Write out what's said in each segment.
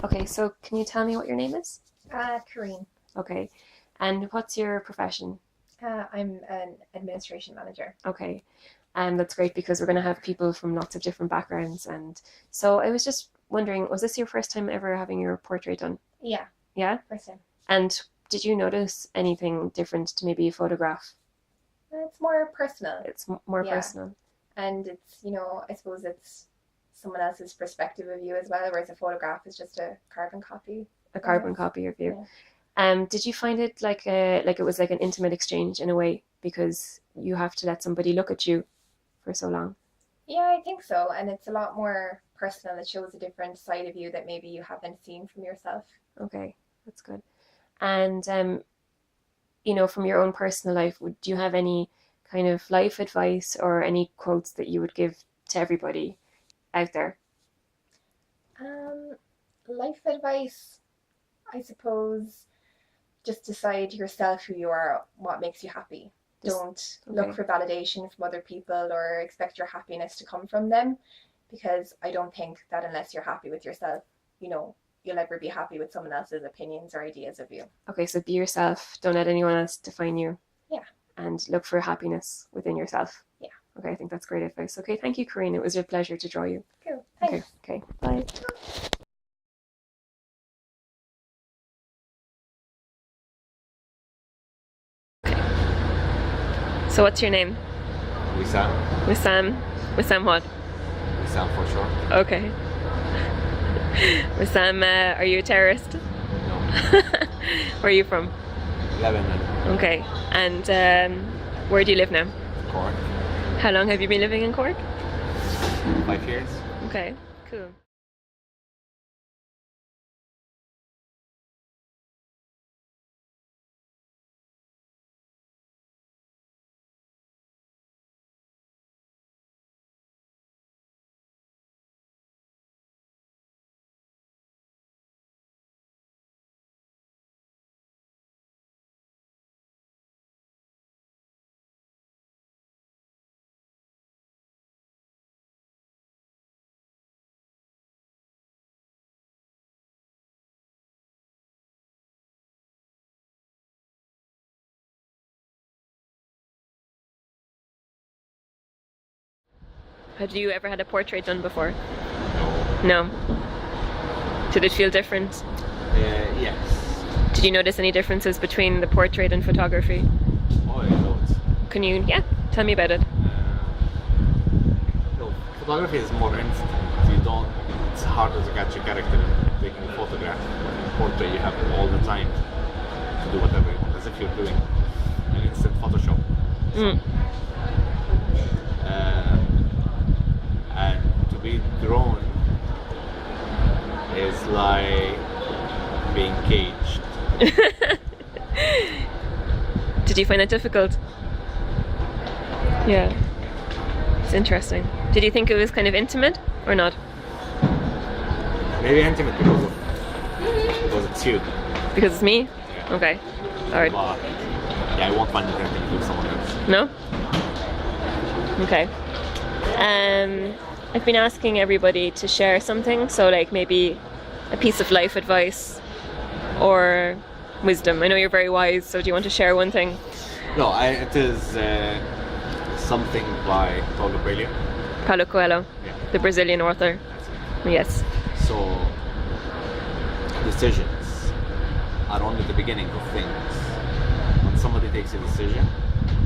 Okay, so can you tell me what your name is? Kareen. Okay, and what's your profession? I'm an administration manager. Okay, that's great because we're going to have people from lots of different backgrounds. And so I was just wondering, was this your first time ever having your portrait done? Yeah, Yeah? first time. And did you notice anything different to maybe a photograph? It's more personal. It's more Yeah, personal. and I suppose it's someone else's perspective of you as well, whereas a photograph is just a carbon copy, A carbon almost. copy of you. Yeah. Did you find it like it was like an intimate exchange in a way because you have to let somebody look at you for so long? Yeah, I think so. And it's a lot more personal. It shows a different side of you that maybe you haven't seen from yourself. Okay, that's good. And from your own personal life, would do you have any kind of life advice or any quotes that you would give to everybody out there? Um, Life advice, I suppose, just decide yourself who you are, what makes you happy. Just Don't look okay, for validation from other people or expect your happiness to come from them, because I don't think that unless you're happy with yourself, you know, you'll ever be happy with someone else's opinions or ideas of you. okay. So be yourself. Don't let anyone else define you, Yeah, and look for happiness within yourself. yeah. Okay, I think that's great advice. Okay, thank you, Corinne. It was a pleasure to draw you. Cool. Okay, Thanks. okay, bye. So what's your name? Wissam. Wissam. Wissam what? Wissam for sure. Okay. Wissam, are you a terrorist? No. Where are you from? Lebanon. Okay. And where do you live now? Cork. How long have you been living in Cork? 5 years. Okay, cool. Had you ever had a portrait done before? No. No. Did it feel different? Yes. Did you notice any differences between the portrait and photography? Oh, yeah, loads. Can you, yeah, tell me about it. No, photography is more instant. You don't. It's harder to catch a character taking a photograph. Portrait, you have all the time to do whatever you want, as if you're doing an instant Photoshop. Mm. Uh, and to be drawn is like being caged. Did you find that difficult? Yeah. It's interesting. Did you think it was kind of intimate or not? Maybe intimate because it's you. Because it's me? Yeah. Okay. Alright. But yeah, I won't find it intimate with someone else. No? Okay. I've been asking everybody to share something, so like maybe a piece of life advice or wisdom. I know you're very wise, so do you want to share one thing? No, it is something by Paulo Coelho. Paulo Coelho, Yeah, the Brazilian author. that's it. Yes. So decisions are only the beginning of things. When somebody takes a decision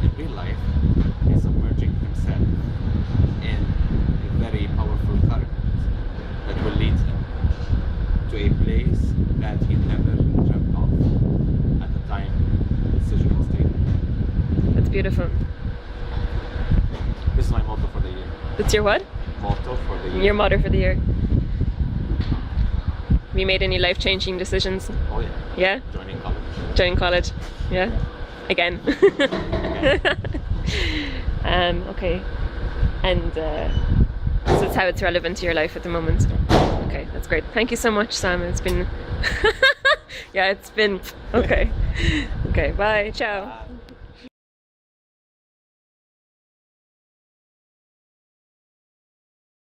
in real life, he's submerging himself in a very powerful current that will lead him to a place that he never dreamt of at the time the decision was taken. That's beautiful. This is my motto for the year. That's your what? Motto for the year. Your motto for the year. Have you made any life-changing decisions? Oh yeah. Yeah? Joining college. Joining college? Yeah? Again? Okay. And so that's how it's relevant to your life at the moment. Okay, that's great. Thank you so much, Sam. It's been... yeah, it's been... Okay. Okay, bye. Ciao.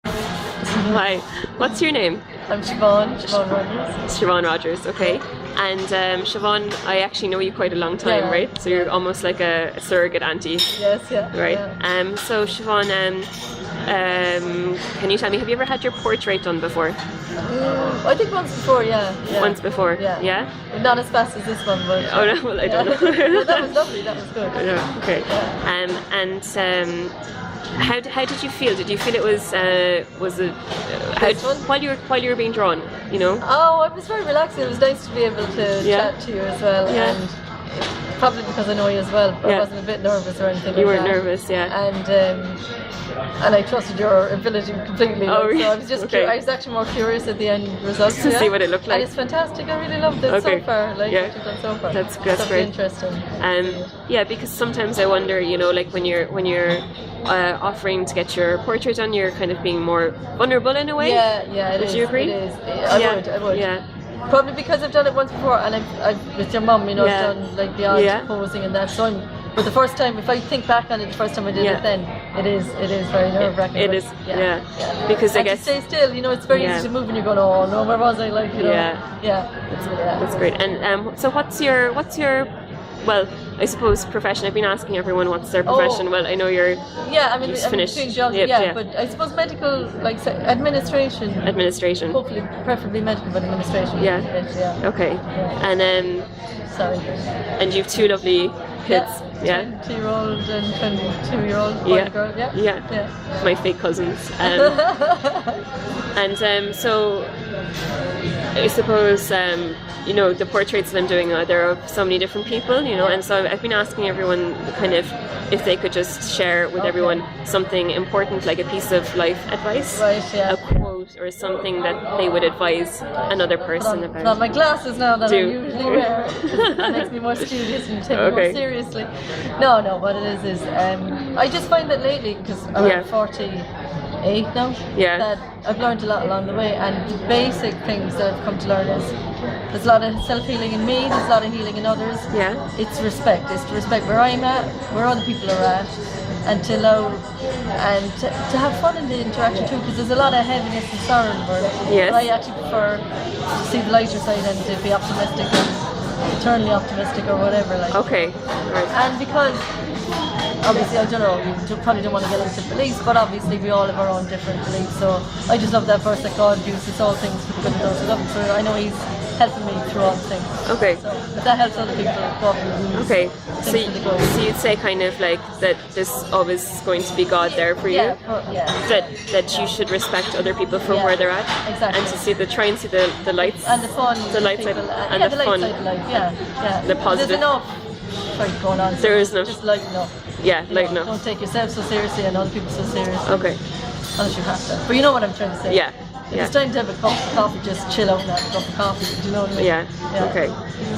Hi. What's your name? I'm Siobhan Rogers. Siobhan Rogers, okay. And Siobhan, I actually know you quite a long time, Yeah, right? So you're almost like a surrogate auntie. Yes, yeah. Right. Yeah. So Siobhan, can you tell me, have you ever had your portrait done before? I think once before, yeah. Once before? Yeah. Yeah? Not as fast as this one, but... Oh no, well I don't know. No, that was lovely, that was good. Yeah, okay. Yeah. How did you feel? Did you feel it was This one? while you were being drawn? You know? Oh, I was very relaxed. It was nice to be able to chat to you as well. Yeah. And probably because I know you as well, but I wasn't a bit nervous or anything. You like weren't that. nervous, yeah. And I trusted your ability completely. Oh, like, so I was just okay. I was actually more curious at the end results To see what it looked like. And it's fantastic. I really loved it Okay. so far. Like Yeah. what you've done so far. That's Something great. interesting. Yeah, because sometimes I wonder, you know, like when you're offering to get your portrait done, you're kind of being more vulnerable in a way. Yeah, it Would is, you agree? It is. I would. Yeah. Probably because I've done it once before, and I've with your mum, you know, Yeah. I've done like the odd posing and that. So but the first time, if I think back on it, the first time I did it, then it is very nerve wracking. It is, yeah. Because I and guess to stay still, you know, it's very easy to move, and you're going, oh no, where was I? Like, you know, that's great. And so what's your well, I suppose profession. I've been asking everyone what's their profession. Well, I know you're. Yeah, I mean, just I'm finished. doing jobs, but I suppose medical, like administration. Administration. Hopefully, preferably medical, but administration. Yeah. Okay. Yeah. And sorry. And you've two lovely kids. Yeah. 20-year-old and 22-year-old boy and girl. Yeah. My fake cousins. So I suppose you know, the portraits that I'm doing they're of so many different people, you know, and so I've been asking everyone kind of if they could just share with everyone something important, like a piece of life advice, a quote or something that they would advise another person about. Put on my glasses now that I Do. usually wear. That makes me more studious and take me more seriously. No, what it is I just find that lately, because I'm 48 now, that I've learned a lot along the way, and the basic things that I've come to learn is there's a lot of self-healing in me, there's a lot of healing in others. It's respect. It's to respect where I'm at, where other people are at, and to allow and to have fun in the interaction too, because there's a lot of heaviness and sorrow in the world. But I actually prefer to see the lighter side and to be optimistic and eternally optimistic or whatever. Like. Okay. Right. And because obviously, I don't know, you probably don't want to get into beliefs, but obviously we all have our own different beliefs. So I just love that verse that God uses all things for the good of those who love Him. So I know He's helping me through all things. Okay. So if that helps other people, okay. So you'd say kind of like that there's always going to be God there for you? That you should respect other people for where they're at? Exactly. And to try and see the lights. And the fun. The light side. And the fun. Light side of life, The positive. There's enough. Sorry, going on. There is enough. Just lighten up. Yeah, lighten up. Don't take yourself so seriously and other people so seriously. Okay. Unless you have to. But you know what I'm trying to say. Yeah. If it's time to have a cup of coffee, just chill out and have a cup of coffee. Do you know what I mean? Yeah. Okay.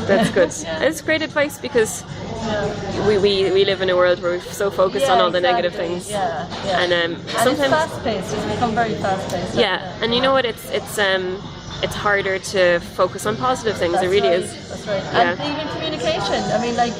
That's good. It's great advice because we live in a world where we're so focused on all the negative things. And sometimes it's fast-paced. It's become very fast-paced. And you know what? It's harder to focus on positive things. It really is. That's right. And even communication. I mean, like,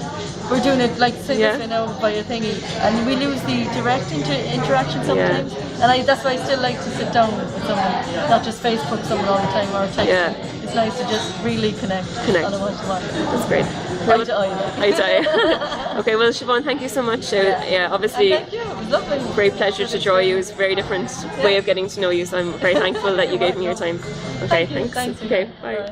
we're doing it like this, you know, by a thingy, and we lose the direct interaction sometimes. And that's why I still like to sit down with someone, not just Facebook someone all the time or text. It's nice to just really connect. On a one-to-one. That's great. Eye to eye. Eye to eye. Okay, well, Siobhan, thank you so much. Obviously, thank you. It was lovely. Great pleasure to draw you. It was a very different way of getting to know you, so I'm very thankful that you gave me your time. Okay, thanks. Okay, bye.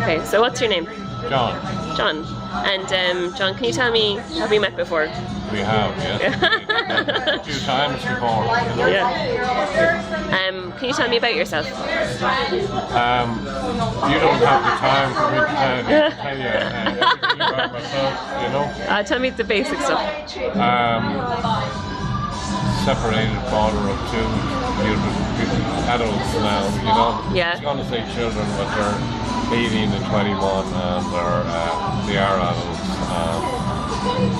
Okay, so what's your name? John. John. And John, can you tell me, have we met before? We have, yes. A few times before. Can you tell me about yourself? You don't have the time for me to tell you everything about myself, you know. Tell me the basic stuff. Separated father of two adults now, you know. Yeah. I was going to say children, but they're 18 and 21 and they are adults.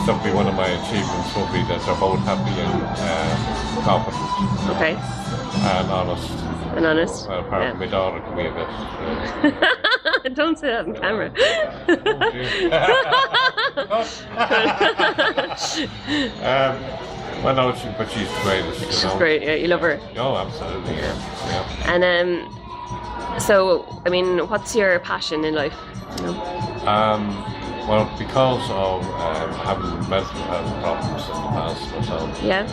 Simply one of my achievements would be that they're both happy and competent. Okay. And honest. And honest. Well, apart from my daughter can be a bit. Don't say that on camera. Well, no, but she's the greatest. She's great. Yeah, you love her. Oh, absolutely. Yeah. And so, I mean, what's your passion in life? You know? Well, because of having mental health problems in the past myself. Yeah.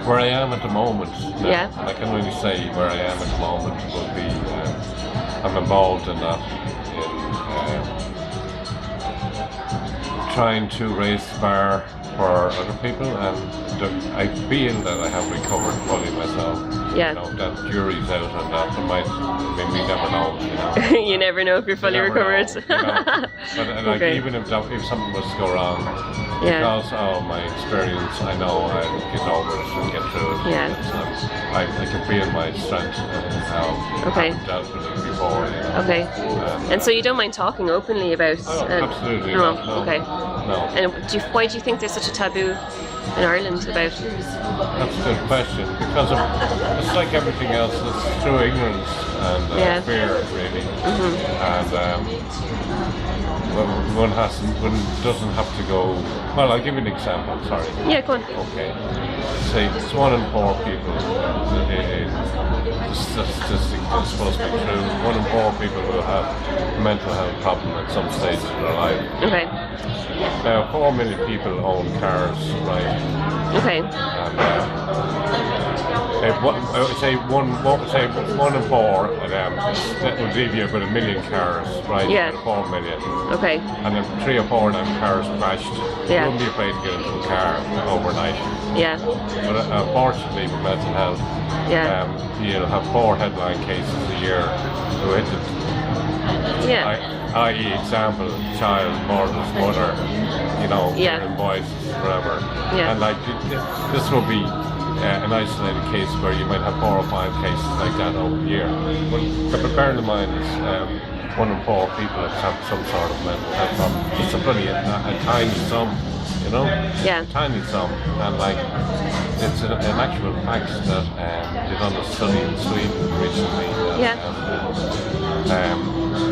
Where I am at the moment, yeah. And I can only say where I am at the moment will be, I'm involved in that, in trying to raise the bar for other people, and I feel that I have recovered fully myself. Yeah. You know, that jury's out on that. I mean, we never know. You know. You never know if you're fully recovered. Know, you know. But like, even if something was to go wrong, because of my experience, I know I'll get over it and get through it. Yeah. I can feel my strength and how I've dealt with it before. You know. Okay. And so you don't mind talking openly about? Absolutely. No. No. Okay. No. And why do you think there's such a taboo in Ireland about? That's a good question, because it's like everything else, it's through ignorance and fear, really. And one doesn't have to go. Well, I'll give you an example. Sorry. Yeah, go on. Okay. Say it's 1 in 4 people. The statistic is supposed to be true. 1 in 4 people will have a mental health problem at some stage in their life. Okay. Now, 4 million people own cars, right? Okay. And I would say 1 in 4 of them, that would leave you about 1 million cars, right? Yeah. 4 million. Okay. And if 3 or 4 of them cars crashed, you Yeah. wouldn't be afraid to get into a car overnight. Yeah. But unfortunately, with mental health, you'll have 4 headline cases a year who hit it. Yeah. I.e. example, child murders mother, you know, invoices, whatever. Yeah. And like this will be an isolated case where you might have 4 or 5 cases like that over the year. But bearing in mind is 1 in 4 people have some sort of mental health problem. It's a tiny sum, you know? Yeah. A tiny sum. And like, it's an actual fact that they done a study in Sweden recently.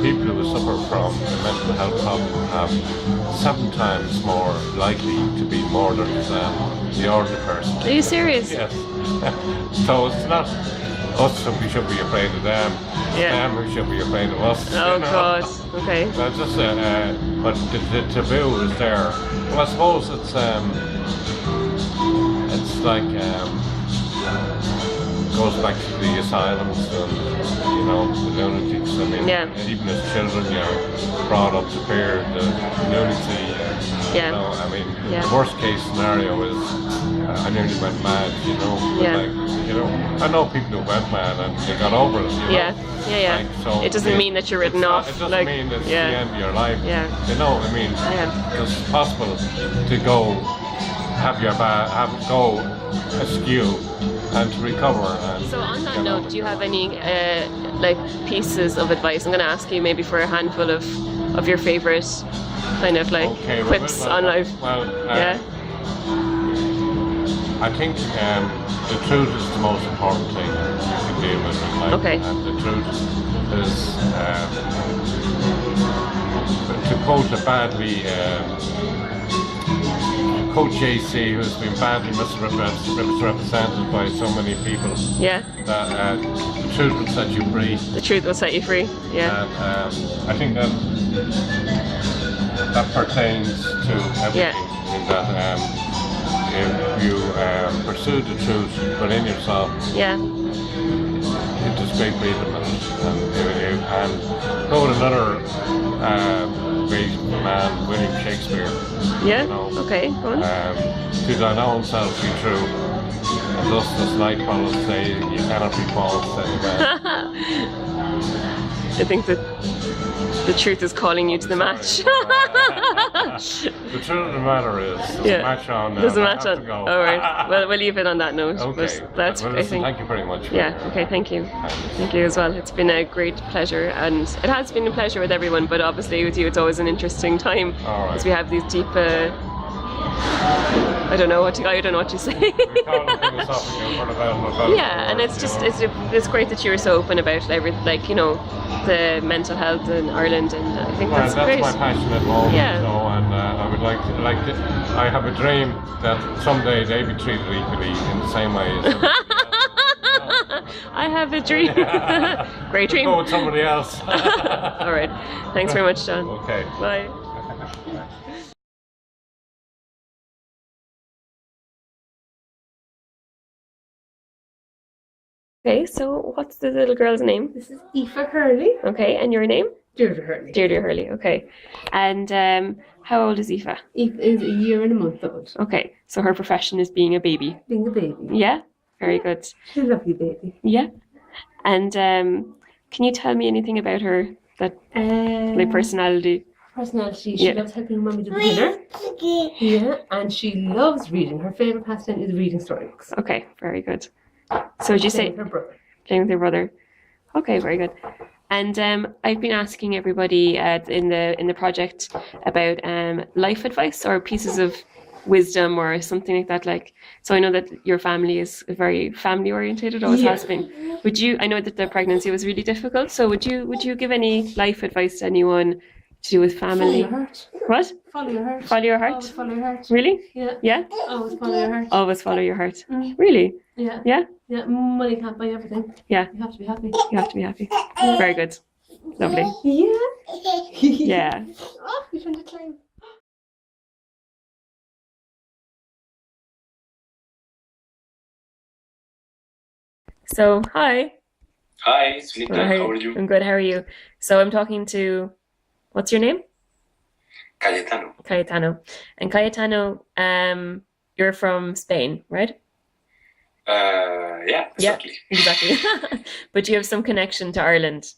People who suffer from a mental health problem have 7 times more likely to be murdered than the ordinary person. Are you serious? Yes. So it's not us who should be afraid of them. Them who should be afraid of us. Oh, you know? God. Okay. That's just but the taboo is there. Well, I suppose it's like goes back to the asylums and, you know, the lunatics. I mean, even as children, you're brought up to fear the lunacy. You know, I mean, the worst case scenario is I nearly went mad, you know. Like, you know, I know people who went mad and they got over it. You know? Like, so it doesn't mean that you're written off. It doesn't mean it's the end of your life. You know, I mean, it's possible to go go askew and to recover. So on that note, do you have any like pieces of advice? I'm going to ask you maybe for a handful of your favourite kind of like quips on life. I think the truth is the most important thing you can deal with in life. And the truth is, to quote a badly Coach JC, who's been badly misrepresented by so many people. That the truth will set you free. The truth will set you free. And I think that pertains to everything. In that if you pursue the truth within yourself, it is great freedom. And quote another great man, William Shakespeare. You know, to thine own self be true, and thus does night follows say you cannot be false anywhere. I think that the truth is calling you to the match. The truth of the matter is, there's a match on now. There's a match on. All right. Well, we'll leave it on that note. Okay. That's, well, listen, thank you very much. Okay, thank you. Thank you as well. It's been a great pleasure, and it has been a pleasure with everyone, but obviously with you it's always an interesting time. All right. Because we have these deep I don't know what to say. And it's just it's great that you're so open about like, you know, the mental health in Ireland, and I think that's great. That's my passion at the moment. So, and I would I have a dream that someday they be treated equally in the same way as everybody else. I have a dream. Great dream. Go with somebody else. All right. Thanks very much, John. Okay. Bye. Okay, so what's the little girl's name? This is Aoife Hurley. Okay, and your name? Deirdre Hurley. Deirdre Hurley, okay. And how old is Aoife? Aoife is a year and a month old. Okay, so her profession is being a baby. Being a baby. Yeah, very good. She's a lovely baby. Yeah. And can you tell me anything about her, that like personality? Personality, she loves helping her mummy do dinner. Yeah, and she loves reading. Her favourite pastime is reading storybooks. Okay, very good. So would you say with her brother. Playing with her brother? Okay, very good. And I've been asking everybody in the project about life advice or pieces of wisdom or something like that. Like, so I know that your family is very family oriented, always has been. Would you? I know that the pregnancy was really difficult. So would you give any life advice to anyone to do with family? Follow your heart. What? Follow your heart. Follow your heart. Always follow your heart. Really? Yeah. Yeah. Always follow your heart. Always follow your heart. Really? Yeah. Yeah. Yeah. Money can't buy everything. Yeah. You have to be happy. You have to be happy. Very good. Lovely. Yeah. Yeah. Oh, you found a claim. So, hi. Hi, Sunita. Hi. How are you? I'm good. How are you? So I'm talking to, what's your name? Cayetano. Cayetano. And Cayetano, you're from Spain, right? Yeah, exactly. Yeah, exactly. But you have some connection to Ireland,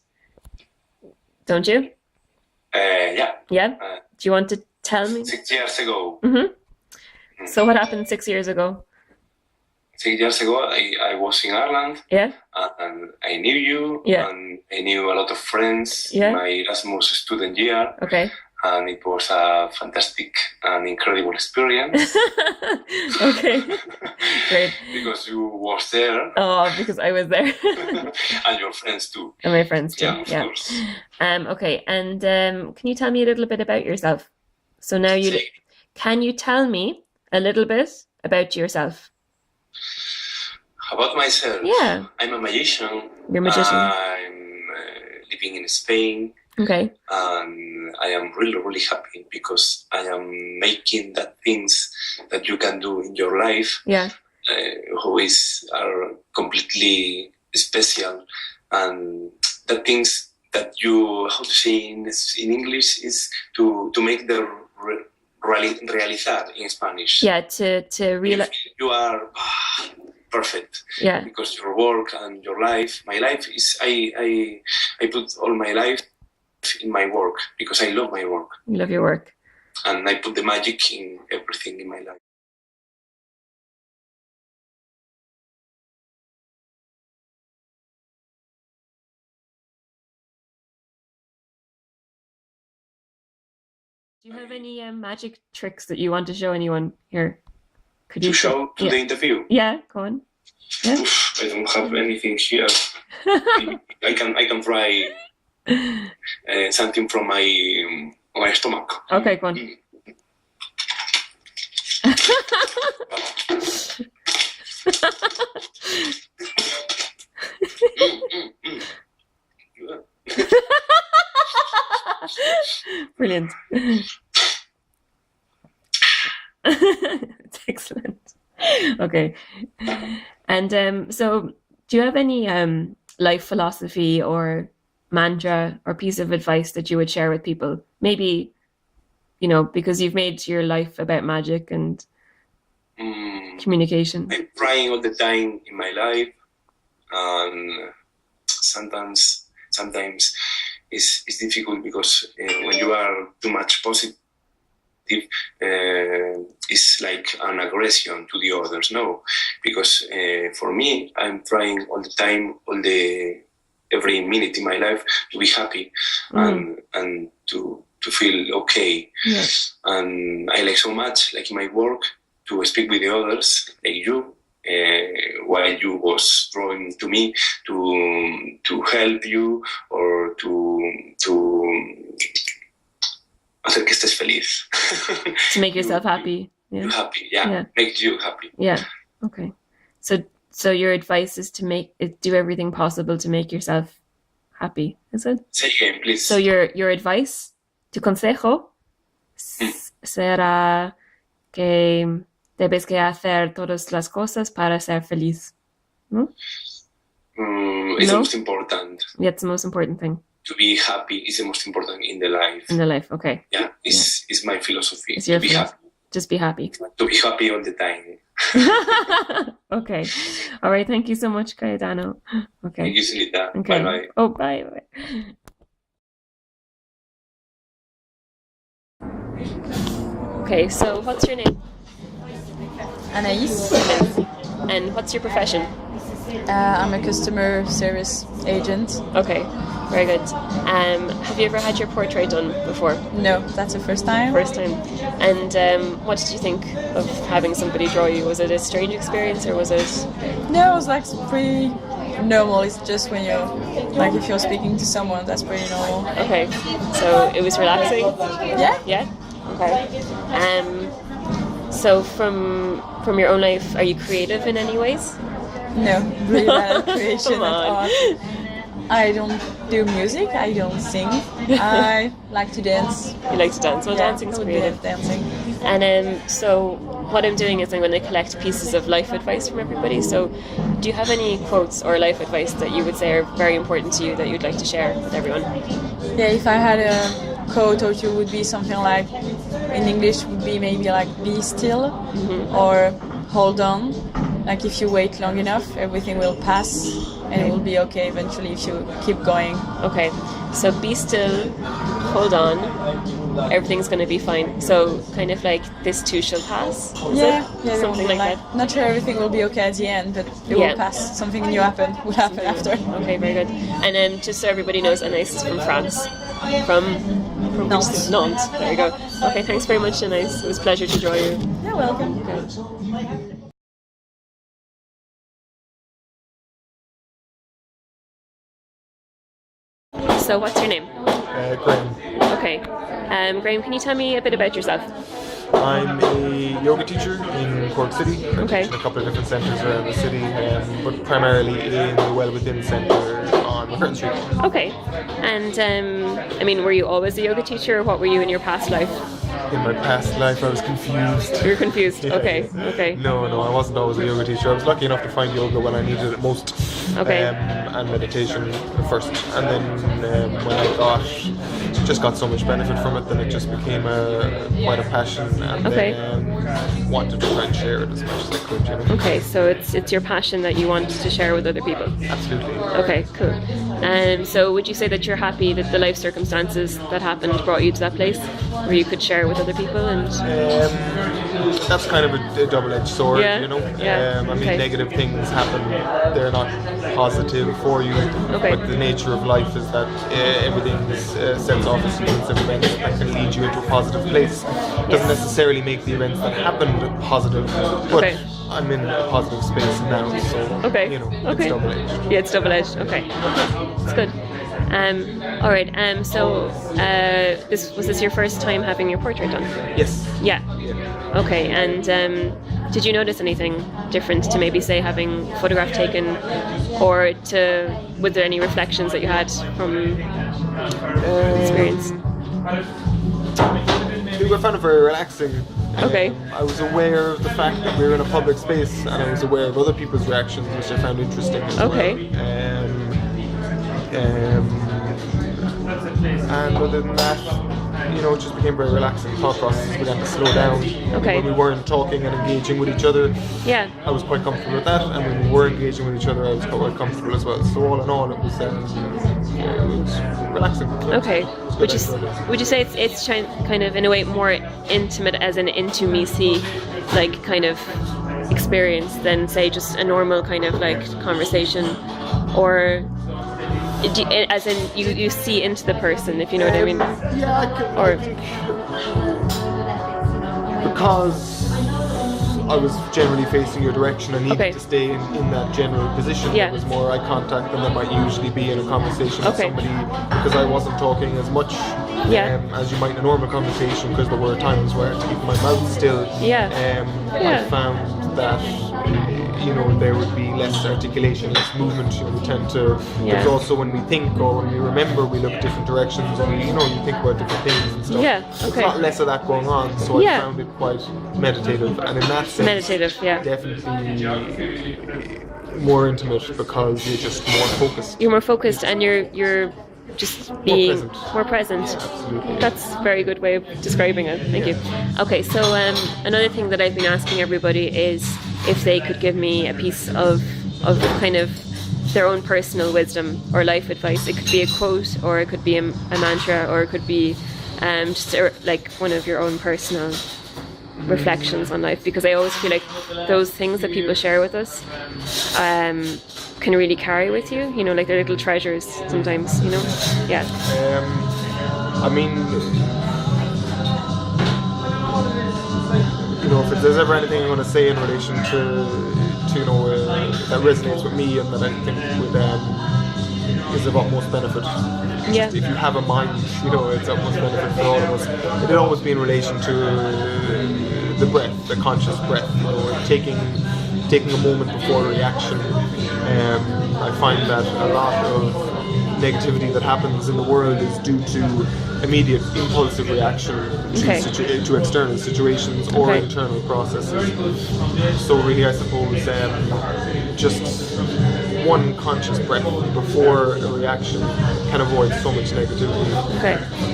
don't you? Yeah. Yeah? Do you want to tell me? 6 years ago. Mm-hmm. So what happened 6 years ago? 6 years ago, I was in Ireland. Yeah? And I knew you. Yeah. And I knew a lot of friends Yeah. in my Erasmus student year. Okay. And it was a fantastic and incredible experience. Okay. Great. Because you was there. Oh, because I was there. And your friends too. And my friends too. Yeah, of course. Okay. And can you tell me a little bit about yourself? So now can you tell me a little bit about yourself? About myself? Yeah. I'm a magician. You're a magician. I'm living in Spain. Okay. And I am really, really happy because I am making that things that you can do in your life. Yeah. Are completely special, and the things that you, how to say in English, is to make the realizar in Spanish. Yeah, to realize you are perfect. Yeah. Because your work and your life, my life is I put all my life in my work because I love my work. You love your work. And I put the magic in everything in my life. Do you have any magic tricks that you want to show anyone here? Could you show to the interview? Yeah, go on. Yeah. Oof, I don't have anything here. I can try something from my stomach. Okay, go on. Brilliant. It's excellent. Okay. And so do you have any life philosophy or mantra or piece of advice that you would share with people? Maybe, because you've made your life about magic and communication. I'm trying all the time in my life, and sometimes it's difficult because when you are too much positive, it's like an aggression to the others. No, because for me, I'm trying all the time, every minute in my life to be happy and to feel okay. Yes. And I like so much, like in my work, to speak with the others, like you, while you was drawing to me to help you or to hacer que estés feliz. To make yourself happy. Yeah. Happy, yeah. Make you happy. Yeah. Okay. So your advice is to do everything possible to make yourself happy, is it? Say again, please. So your advice, tu consejo, será que debes que hacer todas las cosas para ser feliz. No? It's the most important. Yeah, it's the most important thing. To be happy is the most important in the life. In the life, okay. Yeah, it's my philosophy. It's your to be happy. Just be happy. To be happy all the time. Okay. All right. Thank you so much, Cayetano. Okay. Thank you, Sunita. Okay. Bye-bye. Oh, bye. Okay, so what's your name? Anaïs. And what's your profession? I'm a customer service agent. Okay, very good. Have you ever had your portrait done before? No, that's the first time. First time. And what did you think of having somebody draw you? Was it a strange experience or was it? No, it was like pretty normal. It's just when you're like if you're speaking to someone, that's pretty normal. Okay, so it was relaxing. Yeah. Yeah. Okay. So from your own life, are you creative in any ways? No, really bad at creation Come and on. art. I don't do music. I don't sing. I like to dance. You like to dance? Well, dancing's creative. Dancing. And so what I'm doing is I'm going to collect pieces of life advice from everybody. So do you have any quotes or life advice that you would say are very important to you that you'd like to share with everyone? Yeah, if I had a quote or two, would be something like, in English would be maybe like be still or hold on. Like if you wait long enough, everything will pass and it will be okay eventually if you keep going. Okay, so be still, hold on, everything's going to be fine. So kind of like this too shall pass? Yeah, something like that. Not sure everything will be okay at the end, but it will pass. Something new will happen after. Okay, very good. And then just so everybody knows, Anaïs is from France. From Nantes. Nantes. There you go. Okay, thanks very much, Anaïs. It was a pleasure to draw you. You're welcome. Okay. So what's your name? Graham. Okay. Graham, can you tell me a bit about yourself? I'm a yoga teacher in Cork City. I Okay. teach in a couple of different centres around the city, but primarily in the Well Within Centre on McCurtain Street. Okay. And I mean, were you always a yoga teacher, or what were you in your past life? In my past life, I was confused. You were confused. Yeah. Okay. Okay. No, I wasn't always a yoga teacher. I was lucky enough to find yoga when I needed it most. Okay. And meditation first, and then when I got so much benefit from it, then it just became quite a passion, and then wanted to try and share it as much as I could. You know? Okay, so it's your passion that you want to share with other people. Absolutely. Okay, cool. So would you say that you're happy that the life circumstances that happened brought you to that place where you could share with other people? And that's kind of a double-edged sword, you know. Yeah. I mean, negative things happen; they're not positive for you. Okay. But the nature of life is that everything sets off a sequence of events that can lead you into a positive place. It doesn't necessarily make the events that happened positive, but I'm in a positive space now, so you know, it's double-edged. Yeah, it's double-edged. Okay, that's good. All right. So, was this your first time having your portrait done? Yes. Yeah. Okay. And did you notice anything different to maybe say having a photograph taken, or were there any reflections that you had from the experience? I found it very relaxing. Okay. I was aware of the fact that we were in a public space, and I was aware of other people's reactions, which I found interesting as well. And other than that, you know, it just became very relaxing. Thought processes began to slow down. Okay. When we weren't talking and engaging with each other, I was quite comfortable with that. And when we were engaging with each other, I was quite comfortable as well. So all in all, it was relaxing. Okay. Would you say it's kind of in a way more intimate, as an intimacy, like kind of experience than say just a normal kind of like conversation, or? As in, you see into the person, if you know what I mean? I think because I was generally facing your direction, I needed to stay in that general position. There was more eye contact than there might usually be in a conversation with somebody, because I wasn't talking as much as you might in a normal conversation, because there were times where I had to keep my mouth still. I found that there would be less articulation, less movement. We tend to. There's also when we think or when we remember, we look different directions, and we you think about different things and stuff. There's a lot less of that going on, so I found it quite meditative, and in that sense, definitely more intimate because you're just more focused. You're more focused, and you're just being more present. Absolutely. That's a very good way of describing it. Thank you. Okay, so another thing that I've been asking everybody is if they could give me a piece of kind of their own personal wisdom or life advice. It could be a quote, or it could be a mantra, or it could be just like one of your own personal reflections on life, because I always feel like those things that people share with us can really carry with you, like they're little treasures sometimes, I mean, if there's ever anything I'm going to say in relation to that resonates with me and that I think is of utmost benefit. If you have a mind, it's utmost benefit for all of us. It'd always be in relation to the breath, the conscious breath, taking a moment before reaction. I find that a lot of negativity that happens in the world is due to immediate impulsive reaction to external situations or internal processes. So really, I suppose just one conscious breath before a reaction can avoid so much negativity.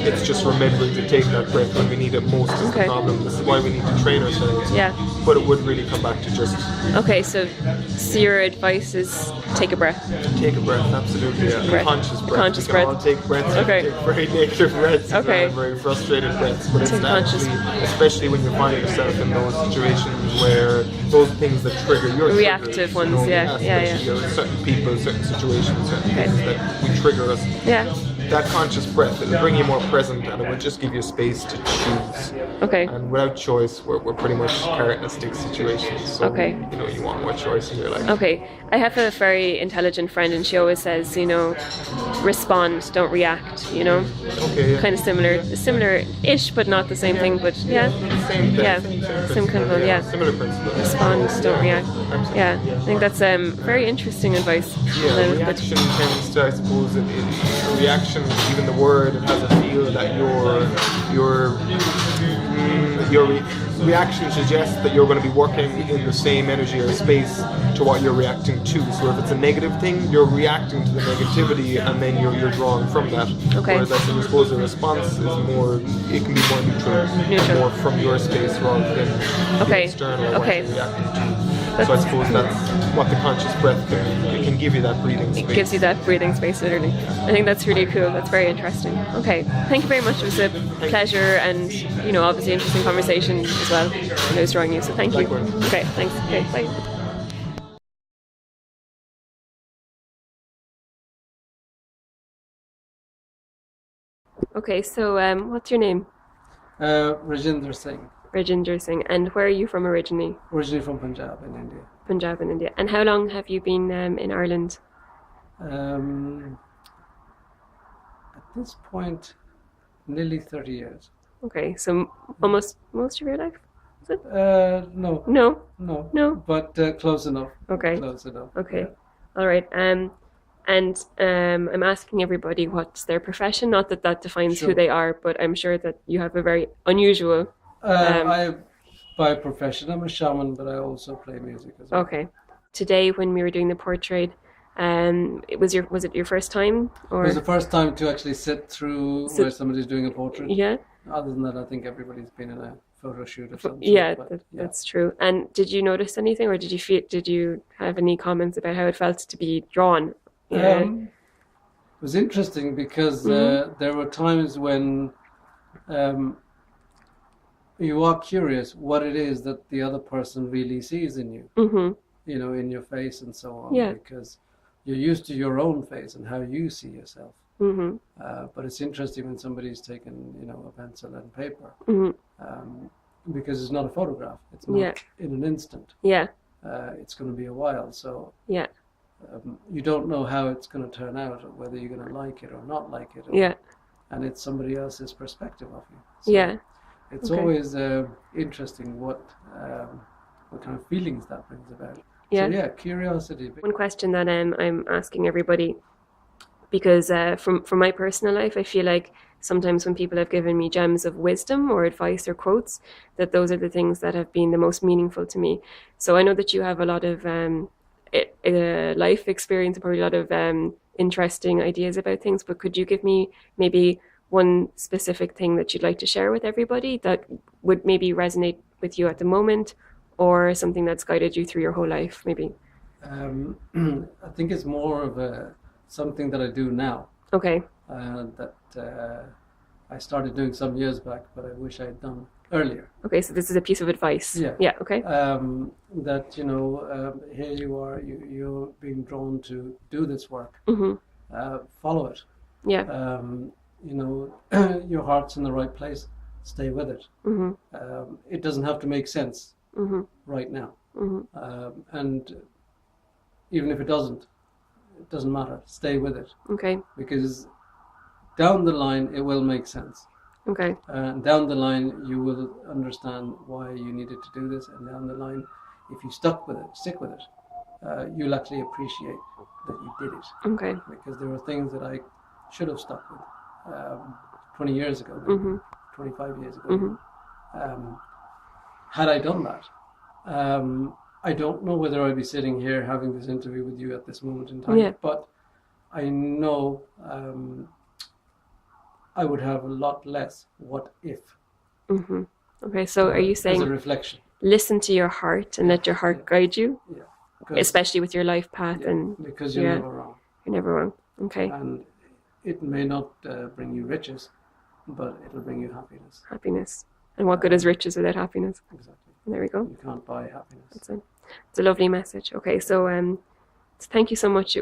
It's just remembering to take that breath when we need it most is the problem. This is why we need to train ourselves. But it would really come back to just... Okay, so your advice is take a breath. Take a breath, absolutely. Conscious breath. Conscious breath. All take breaths. Take very negative breaths. Very frustrated breaths. But it's actually, especially when you find yourself in those situations where those things that trigger your reactive ones, certain people, certain situations, certain things that we trigger us. That conscious breath, it'll bring you more present, and it will just give you space to choose. And without choice, we're pretty much carrot and a stick situations. So you want more choice in your life. I have a very intelligent friend, and she always says, respond, don't react. Kind of similar-ish, but not the same thing. But same kind of one. Similar principle. Respond, don't react. I think that's very interesting advice. Reaction tends to, I suppose, reaction, even the word, it has a feel that your reaction suggests that you're going to be working in the same energy or space to what you're reacting to. So if it's a negative thing, you're reacting to the negativity, and then you're drawing from that. Whereas I suppose a response is more, it can be more neutral. More from your space rather than the external or what you're reacting to. So I suppose that's what the conscious breath can give you, that breathing space. It gives you that breathing space, literally. I think that's really cool. That's very interesting. Okay, thank you very much. It was a pleasure, and obviously interesting conversation as well. And I was drawing you, so thank you. Okay, thanks. Okay, bye. Okay, so what's your name? Rajinder Singh. Rajinder Singh. And where are you from originally? Originally from Punjab in India. Punjab in India. And how long have you been in Ireland? At this point, nearly 30 years. Okay, so almost most of your life? Is it? No. No? No. But close enough. Okay. Close enough. Okay. All right. And I'm asking everybody what's their profession. Not that defines who they are, but I'm sure that you have a very unusual... By profession, I'm a shaman, but I also play music as well. Okay. Today, when we were doing the portrait, was it your first time? Or? It was the first time to actually sit through where somebody's doing a portrait. Yeah. Other than that, I think everybody's been in a photo shoot or something. Yeah, that's true. And did you notice anything, or did you have any comments about how it felt to be drawn? It was interesting because there were times when you are curious what it is that the other person really sees in you, in your face and so on, because you're used to your own face and how you see yourself. But it's interesting when somebody's taken, a pencil and paper, because it's not a photograph. It's not in an instant. It's going to be a while. So you don't know how it's going to turn out, or whether you're going to like it or not like it. Or, and it's somebody else's perspective of you. So it's always interesting what kind of feelings that brings about. So curiosity. One question that I'm asking everybody, because from my personal life, I feel like sometimes when people have given me gems of wisdom or advice or quotes, that those are the things that have been the most meaningful to me. So I know that you have a lot of life experience and probably a lot of interesting ideas about things, but could you give me maybe one specific thing that you'd like to share with everybody that would maybe resonate with you at the moment, or something that's guided you through your whole life, maybe? I think it's more of something that I do now. Okay. That I started doing some years back, but I wish I had done earlier. Okay, so this is a piece of advice. Yeah, okay. That, here you are, you're being drawn to do this work. Follow it. Yeah. Your heart's in the right place. Stay with it. It doesn't have to make sense right now. And even if it doesn't matter. Stay with it. Okay. Because down the line, it will make sense. Okay. And down the line, you will understand why you needed to do this. And down the line, if you stick with it, you'll actually appreciate that you did it. Okay. Because there were things that I should have stuck with 20 years ago, maybe, 25 years ago. Had I done that, I don't know whether I'd be sitting here having this interview with you at this moment in time, but I know I would have a lot less what if. Okay, so are you saying as a reflection, listen to your heart and let your heart guide you? Especially with your life path. And because you're never wrong. You're never wrong. Okay. And it may not bring you riches, but it'll bring you happiness. Happiness. And what good is riches without happiness? Exactly. There we go. You can't buy happiness. That's it. It's a lovely message. Okay, so thank you so much. I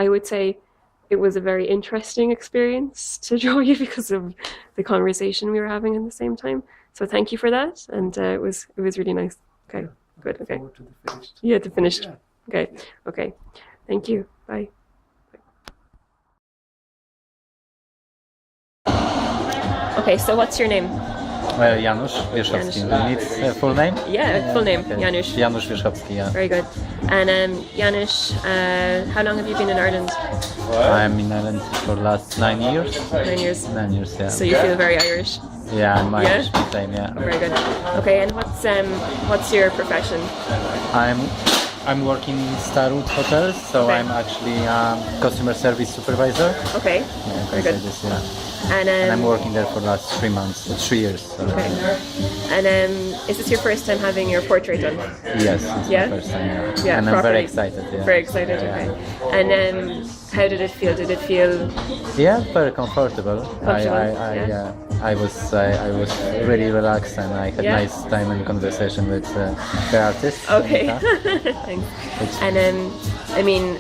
would say it was a very interesting experience to draw you because of the conversation we were having at the same time. So thank you for that, and it was really nice. Okay, good. Okay. To the finished. Yeah, the finished. Yeah. Okay. Thank you. Bye. Okay, so what's your name? Janusz Wierzchowski. You need full name? Yeah, full name. Okay. Janusz. Janusz Wierzchowski, yeah. Very good. And Janusz, how long have you been in Ireland? I'm in Ireland for the last 9 years. 9 years? 9 years, yeah. So you feel very Irish? Yeah, I'm Irish, same, yeah. Very good. Okay, and what's your profession? I'm working in Starwood Hotels, so I'm actually customer service supervisor. Okay, yeah, very good. This, yeah. And I'm working there for the last 3 years. So. Okay. And is this your first time having your portrait done? Yes, it's my first time, yeah. And I'm very excited, yeah. Very excited, okay. And how did it feel? Did it feel... Yeah, very comfortable. I was really relaxed, and I had nice time and conversation with the artist. Okay, thanks. And I mean,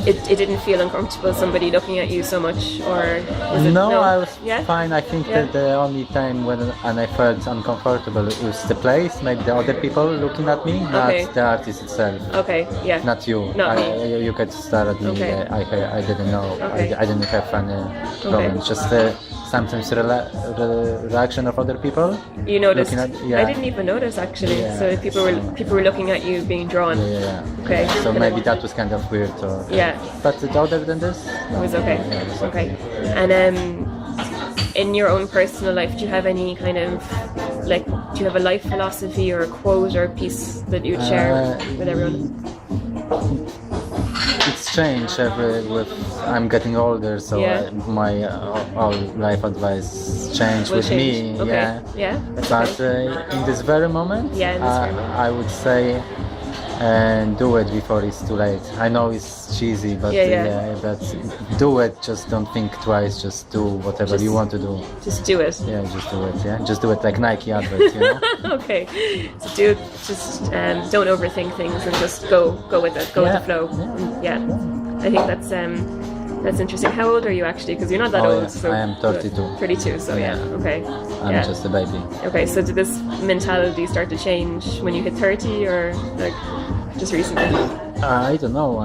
it didn't feel uncomfortable, somebody looking at you so much, or was it, no, I was fine. I think that the only time when I felt uncomfortable was the place, maybe the other people looking at me, not the artist itself. Okay, yeah. Not you. Not me. You could stare at me. Okay. I didn't know. Okay. I didn't have any problems. Just sometimes reaction of other people. You noticed? I didn't even notice actually. Yeah. So people were looking at you being drawn. Yeah. Okay. So maybe that was kind of weird. Or, But other than this, it was okay. Yeah, it was okay. And in your own personal life, do you have any kind of do you have a life philosophy or a quote or a piece that you'd share with everyone? It's changed I'm getting older, so my all life advice changed with me. Okay. Yeah. But in this very moment, I would say do it before it's too late. I know it's cheesy, but but do it. Just don't think twice. Just do whatever you want to do. Just do it. Yeah, just do it. Yeah, just do it like Nike advert. You know. Okay. So just don't overthink things and just go with it. Go with the flow. Yeah. I think that's interesting. How old are you actually? Because you're not that old. So I am 32. 32. So okay. I'm just a baby. Okay. So did this mentality start to change when you hit 30, or just recently? I don't know.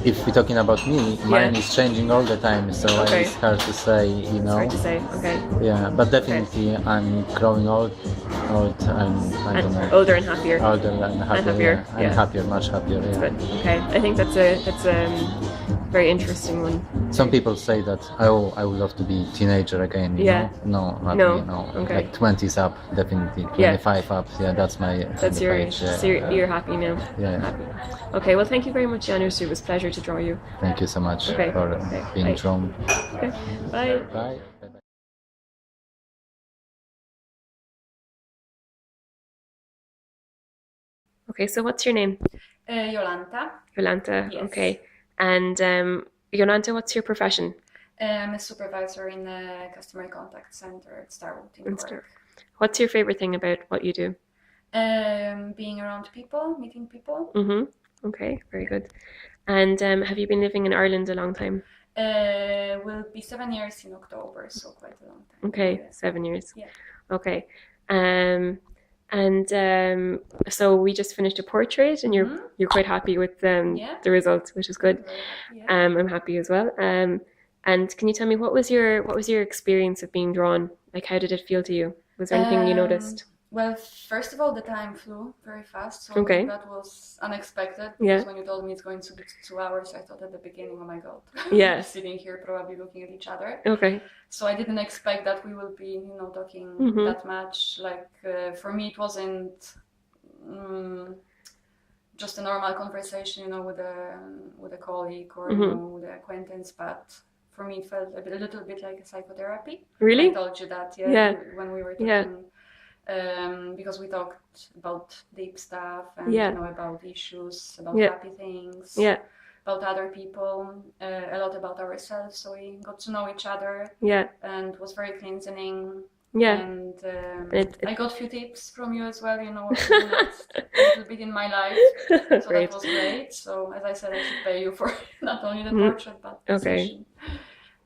if we're talking about me, mine is changing all the time, so it's hard to say, you know. It's hard to say, okay. Yeah, but definitely I'm growing old. I don't know. Older and happier. Older and happier. Yeah. I'm happier, much happier. Yeah. Good. Okay, I think that's a very interesting one. Some people say that I would love to be teenager again. You know? No, not me. No. Okay. Like 20s up, definitely. 25 up. Yeah, that's my. That's your age. Yeah. So you're happy now. Yeah. Happy. Okay. Well, thank you very much, Janusz. It was a pleasure to draw you. Thank you so much for being Bye. drawn. Okay. Bye. Bye. Okay, so what's your name? Jolanta. Jolanta, yes. Okay. And Jolanta, what's your profession? I'm a supervisor in a customer contact center at Starwood in Cork. What's your favorite thing about what you do? Being around people, meeting people. Mm-hmm. Okay, very good. And have you been living in Ireland a long time? Will be 7 years in October, so quite a long time. Okay, 7 years. Yeah. Okay. So we just finished a portrait, and you're quite happy with the results, which is good. Yeah. I'm happy as well. And can you tell me what was your experience of being drawn? Like, how did it feel to you? Was there anything you noticed? Well, first of all, the time flew very fast, so that was unexpected. Because when you told me it's going to be 2 hours, I thought at the beginning, oh my god, yeah, sitting here probably looking at each other. Okay. So I didn't expect that we will be, talking that much. Like for me, it wasn't just a normal conversation, with a colleague or with an acquaintance, but for me, it felt a little bit like a psychotherapy. Really? I told you that, when we were talking. Yeah. Because we talked about deep stuff and about issues, about happy things, about other people, a lot about ourselves. So we got to know each other, and it was very cleansing. Yeah, and I got a few tips from you as well. What to do next, a little bit in my life. So that was great. So as I said, I should pay you for not only the portrait but the session.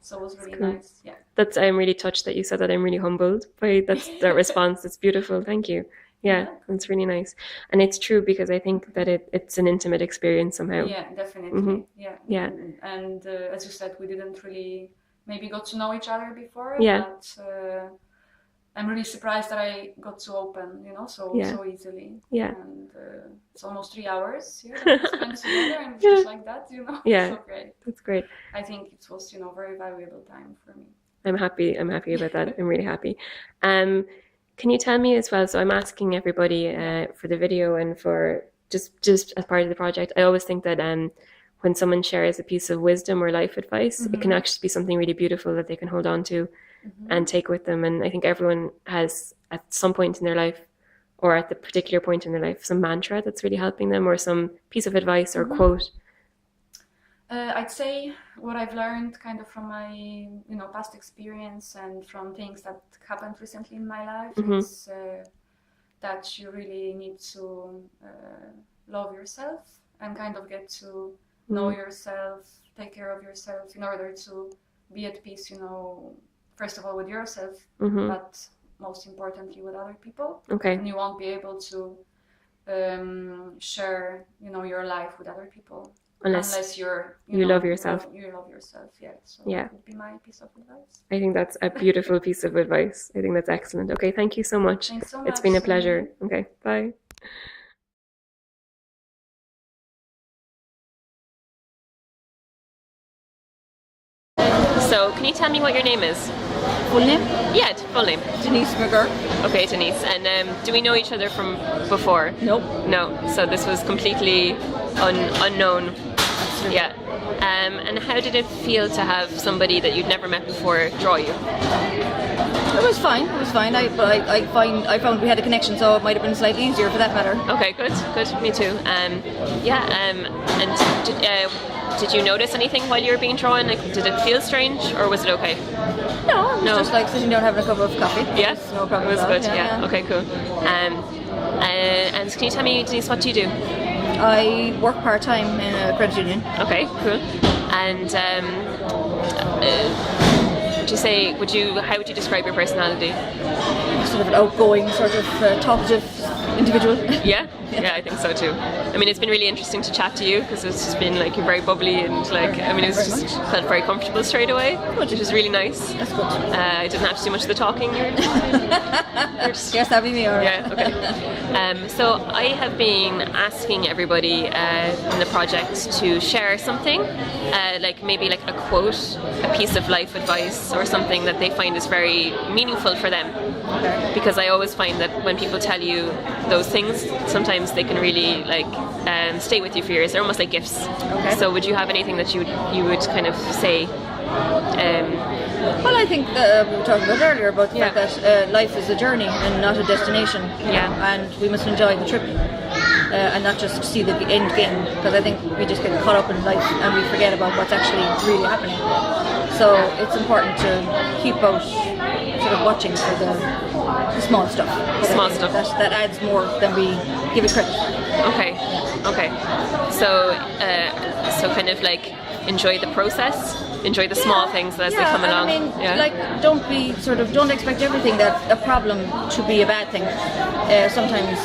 So it was really nice. Yeah. I'm really touched that you said that. I'm really humbled by that response. It's beautiful. Thank you. Yeah, it's really nice. And it's true, because I think that it's an intimate experience somehow. Yeah, definitely. Mm-hmm. Yeah. And as you said, we didn't really maybe got to know each other before. Yeah. But I'm really surprised that I got to open, so easily. Yeah. And it's almost 3 hours that we spent together, and just like that, Yeah. So great. That's great. I think it was, very valuable time for me. I'm happy about that. I'm really happy. Can you tell me as well, so I'm asking everybody for the video and for just as part of the project, I always think that when someone shares a piece of wisdom or life advice, it can actually be something really beautiful that they can hold on to and take with them. And I think everyone has, at some point in their life, or at the particular point in their life, some mantra that's really helping them, or some piece of advice or quote. I'd say what I've learned kind of from my, past experience and from things that happened recently in my life is that you really need to love yourself and kind of get to know yourself, take care of yourself in order to be at peace, first of all with yourself, but most importantly with other people. Okay. And you won't be able to share, your life with other people. Unless you love yourself. You love yourself, yeah. So that would be my piece of advice. I think that's a beautiful piece of advice. I think that's excellent. Okay, thank you so much. Thanks so much. It's been a pleasure. Okay, bye. So, can you tell me what your name is? Full name? Yeah, full name. Denise McGurk. Okay, Denise. And do we know each other from before? Nope. No. So this was completely unknown. Yeah. And how did it feel to have somebody that you'd never met before draw you? It was fine. It was fine. I found we had a connection, so it might have been slightly easier for that matter. Okay, good. Me too. And did you notice anything while you were being drawn? Like, did it feel strange, or was it okay? No, it was just like sitting down having a cup of coffee. Yeah, no problem. It was good. Yeah. Okay, cool. And can you tell me, Denise, what do you do? I work part-time in a credit union. Okay, cool. And how would you describe your personality? Sort of an outgoing, sort of talkative individual. Yeah, I think so too. I mean, it's been really interesting to chat to you because it's just been like you're very bubbly and like, I mean, it's just felt very comfortable straight away, which is really nice. That's good. I didn't have to do much of the talking. Yes, that'd be me, alright. Yeah, okay. So I have been asking everybody in the project to share something, like maybe like a quote, a piece of life advice or something that they find is very meaningful for them. Okay. Because I always find that when people tell you those things, sometimes they can really like stay with you for years. They're almost like gifts. Okay. So would you have anything that you would kind of say? Well, I think we were talking about earlier about the fact that life is a journey and not a destination. You know, and we must enjoy the trip and not just see the end game, because I think we just get caught up in life and we forget about what's actually really happening. So it's important to keep out sort of watching for the small stuff. Small stuff. That adds more than we give it credit. Okay. Okay. So so kind of like enjoy the process. Enjoy the small things as they come along. I mean, like, don't expect everything a problem to be a bad thing. Sometimes,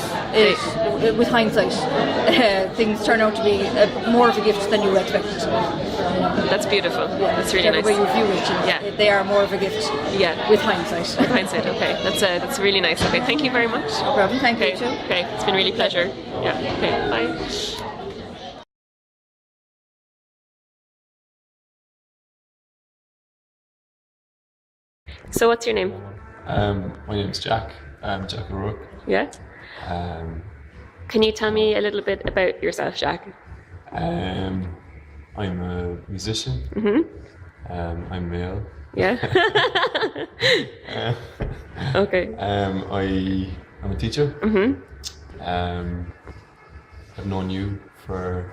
with hindsight, things turn out to be more of a gift than you expected. That's beautiful. Yeah, that's really nice. Way you view it, they are more of a gift. Yeah, with hindsight. With hindsight, okay. That's really nice. Okay, thank you very much. No problem. Thank you too. Okay, it's been really a pleasure. Yeah. Okay. Bye. So what's your name? My name's Jack. I'm Jack O'Rourke. Yeah? Can you tell me a little bit about yourself, Jack? I'm a musician. Mm-hmm. I'm male. Yeah? Okay. I'm a teacher. Mm-hmm. I've known you for...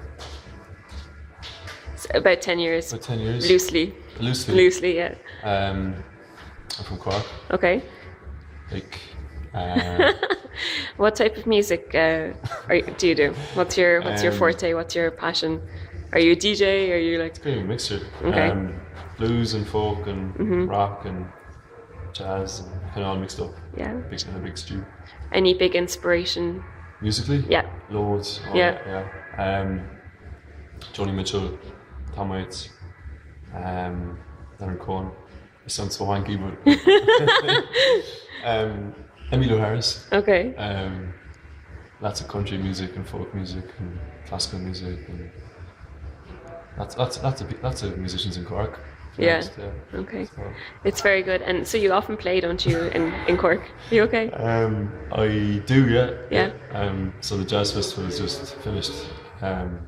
About 10 years. About 10 years. Loosely. Loosely, yeah. I'm from Cork. Okay. Like, what type of music do you do? What's your forte? What's your passion? Are you a DJ? Are you like? It's kind of a mixture. Okay. Blues and folk and rock and jazz and kind of all mixed up. Yeah. In a big stew. Any big inspiration? Musically? Yeah. Loads. Yeah. Joni Mitchell, Tom Waits, Leonard Cohen. It sounds so wanky, but Emmylou Harris. Okay. Lots of country music and folk music and classical music and lots of musicians in Cork. Yeah. Okay. So. It's very good. And so you often play, don't you, in Cork? Are you okay? I do, yeah. Yeah. So the Jazz Festival has just finished. And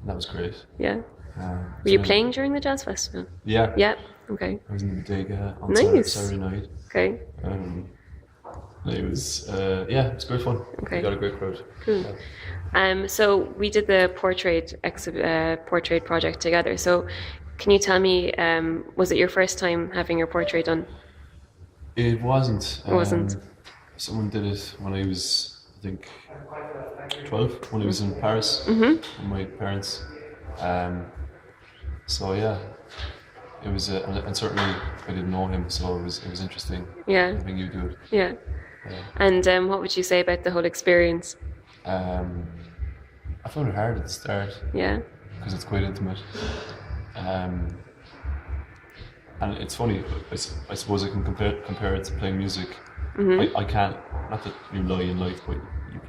that was great. Yeah. Were you playing during the Jazz Festival? Yeah. Yeah. Okay. I was in the Bodega on Saturday night. Okay. It was it was great fun. Okay. We got a great crowd. Cool. Yeah. So we did the portrait project together. So can you tell me, was it your first time having your portrait done? It wasn't. It wasn't. Someone did it when I was, I think, 12, when I was in Paris with my parents. So yeah, it was, and certainly I didn't know him, so it was interesting. Yeah. Having you do it. Yeah. And what would you say about the whole experience? I found it hard at the start. Yeah. Because it's quite intimate. And it's funny. I suppose I can compare it to playing music. I can't. Not that you lie in life, but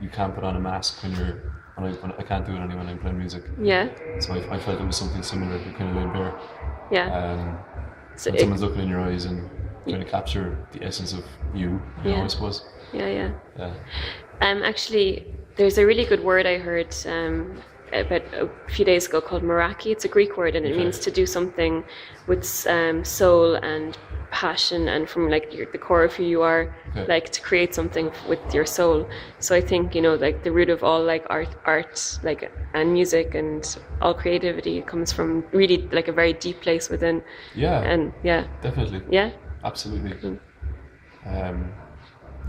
you can't put on a mask when you're. I can't do it anyway when I'm playing music. Yeah. So I felt it was something similar. You kind of laid bare. Yeah. So when someone's looking in your eyes and trying to capture the essence of you know, I suppose. Yeah. Actually, there's a really good word I heard about a few days ago called meraki. It's a Greek word, and it means to do something with soul and passion and from like the core of who you are, like to create something with your soul. So I think, you know, like the root of all like art like and music and all creativity comes from really like a very deep place within. Definitely. Absolutely. And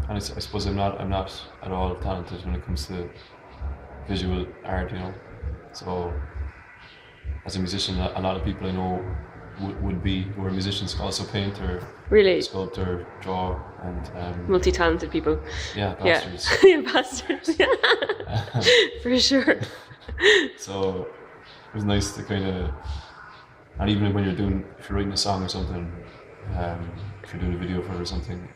I suppose I'm not at all talented when it comes to visual art, you know. So as a musician, a lot of people I know would be, where musicians also paint or really sculpt or draw, and multi-talented people. Yeah, bastards. Yeah, bastards. For sure. So it was nice to kind of, and even when if you're writing a song or something, if you're doing a video for it or something,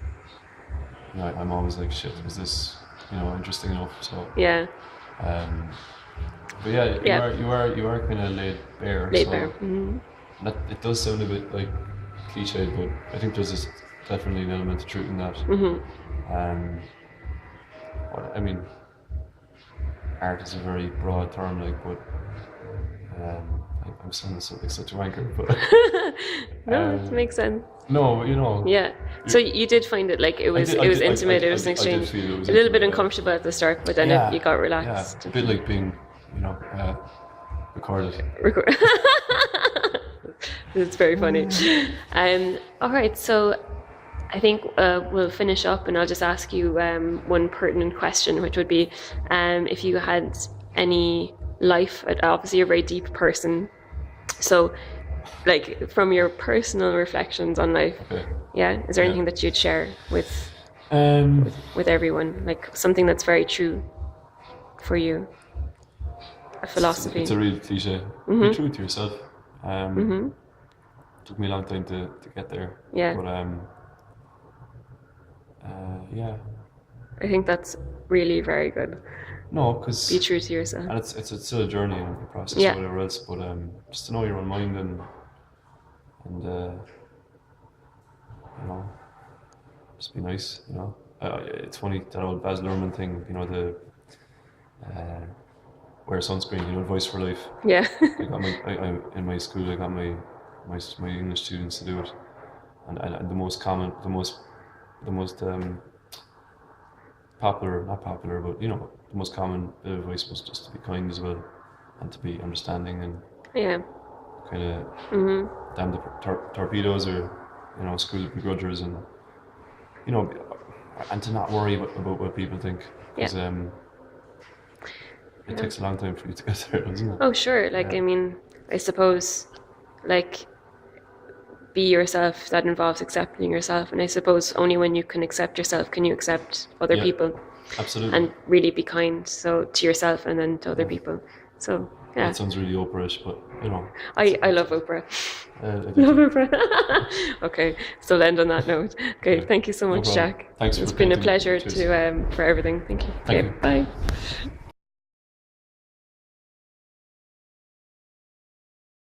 you know, I'm always like, shit, is this, you know, interesting enough? So yeah. But yeah, you are kind of laid bare. Laid bare. Mm-hmm. That, it does sound a bit like cliche, but I think there's definitely an element of truth in that. Mm-hmm. I mean, art is a very broad term, like, but I'm sounding like such a wanker, but no, it makes sense. No, you know. Yeah. So you did find it like it was intimate. It was an exchange. A little bit uncomfortable at the start, but then you got relaxed. Yeah, a bit like being, you know, recorded. It's very funny. All right, so I think we'll finish up, and I'll just ask you one pertinent question, which would be, if you had any life. Obviously, you're a very deep person, so like from your personal reflections on life, is there anything that you'd share with everyone, like something that's very true for you, a philosophy? It's a real cliche. Be true to yourself. Took me a long time to get there. Yeah. But I think that's really very good. No, because be true to yourself. And it's still a journey and a process or whatever else. But just to know your own mind and you know, just be nice. You know, it's funny that old Baz Luhrmann thing. You know, the wear sunscreen. You know, advice for life. Yeah. I in my school, I got my English students to do it, and the most popular, not popular, but you know, the most common bit of advice was just to be kind as well, and to be understanding and kind of damn the torpedoes, or you know, school of begrudgers, and you know, and to not worry about what people think, because it takes a long time for you to get there, doesn't it? Oh sure, like I mean, I suppose, like, be yourself, that involves accepting yourself, and I suppose only when you can accept yourself can you accept other people. Absolutely. And really be kind, so to yourself and then to other people. So yeah. That sounds really Oprah-ish, but you know. I love Oprah. Love Oprah. Okay, so we'll end on that note. Okay, thank you so much, Jack. Thanks. It's been a pleasure to for everything. Thank you. Thank you. Bye.